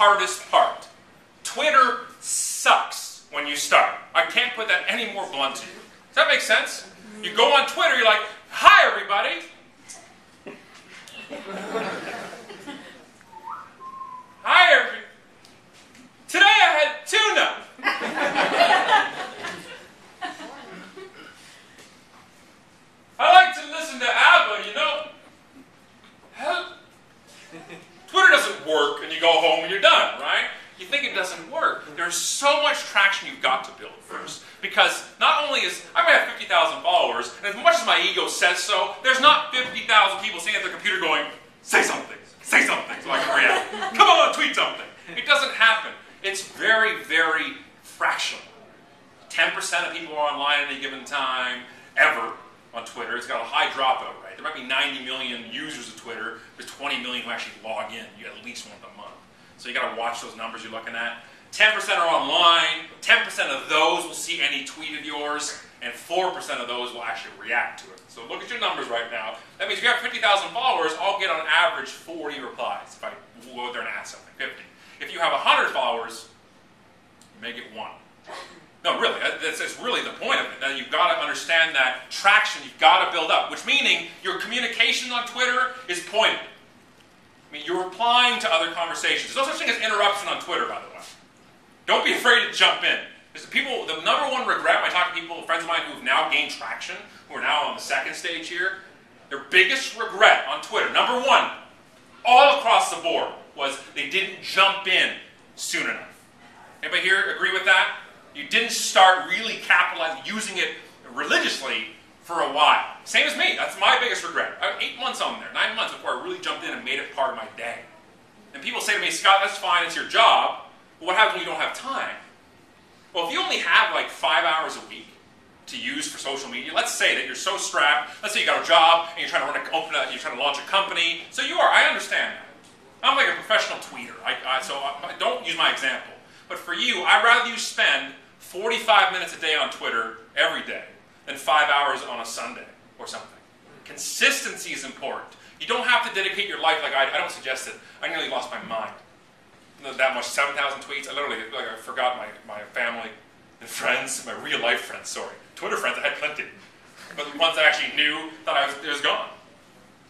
hardest part. Twitter sucks when you start. I can't put that any more blunt to you. Does that make sense? You go on Twitter, you're like, hi everybody. Hi everybody. Today I had tuna. I like to listen to ABBA, you know. Twitter doesn't work and you go home and you're done, right? You think it doesn't work. There's so much traction you've got to build first. Because not only is, I might have 50,000 followers, and as much as my ego says so, there's not 50,000 people sitting at their computer going, say something so I can react. Come on, tweet something. It doesn't happen. It's very, very fractional. 10% of people are online at any given time, ever, on Twitter. It's got a high dropout rate. There might be 90 million users of Twitter. There's 20 million who actually log in. You get at least one a month. So you got to watch those numbers you're looking at. 10% are online. 10% of those will see any tweet of yours, and 4% of those will actually react to it. So look at your numbers right now. That means if you have 50,000 followers, I'll get on average 40 replies if I go out there and add something. 50. If you have 100 followers, you may get 1. No, really, that's really the point of it. That you've got to understand that traction you've got to build up, which meaning your communication on Twitter is pointed. I mean, you're replying to other conversations. There's no such thing as interruption on Twitter, by the way. Don't be afraid to jump in. Because the number one regret when I talk to people, friends of mine who have now gained traction, who are now on the second stage here, their biggest regret on Twitter, number one, all across the board, was they didn't jump in soon enough. Anybody here agree with that? You didn't start really capitalizing, using it religiously for a while. Same as me. That's my biggest regret. I had 8 months on there, 9 months before I really jumped in and made it part of my day. And people say to me, Scott, that's fine, it's your job, but what happens when you don't have time? Well, if you only have like 5 hours a week to use for social media, let's say that you're so strapped, let's say you got a job and you're trying to you're trying to launch a company. So you are, I understand that. I'm like a professional tweeter, so don't use my example. But for you, I'd rather you spend 45 minutes a day on Twitter every day than 5 hours on a Sunday or something. Consistency is important. You don't have to dedicate your life like I don't suggest it. I nearly lost my mind. That much, 7,000 tweets. I literally, I forgot my family and friends, my real life friends, sorry. Twitter friends, I had plenty. But the ones I actually knew, thought it was gone.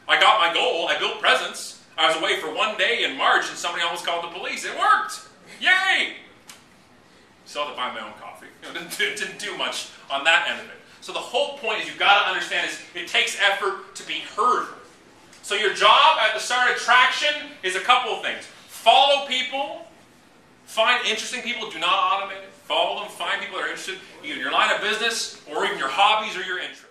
I got my goal, I built presence. I was away for 1 day in March and somebody almost called the police. It worked! Yay! Still had to buy my own coffee. Didn't do much on that end of it. So the whole point is you've got to understand is it takes effort to be heard. So your job at the start of traction is a couple of things. Follow people, find interesting people, do not automate it. Follow them, find people that are interested, either in your line of business or even your hobbies or your interests.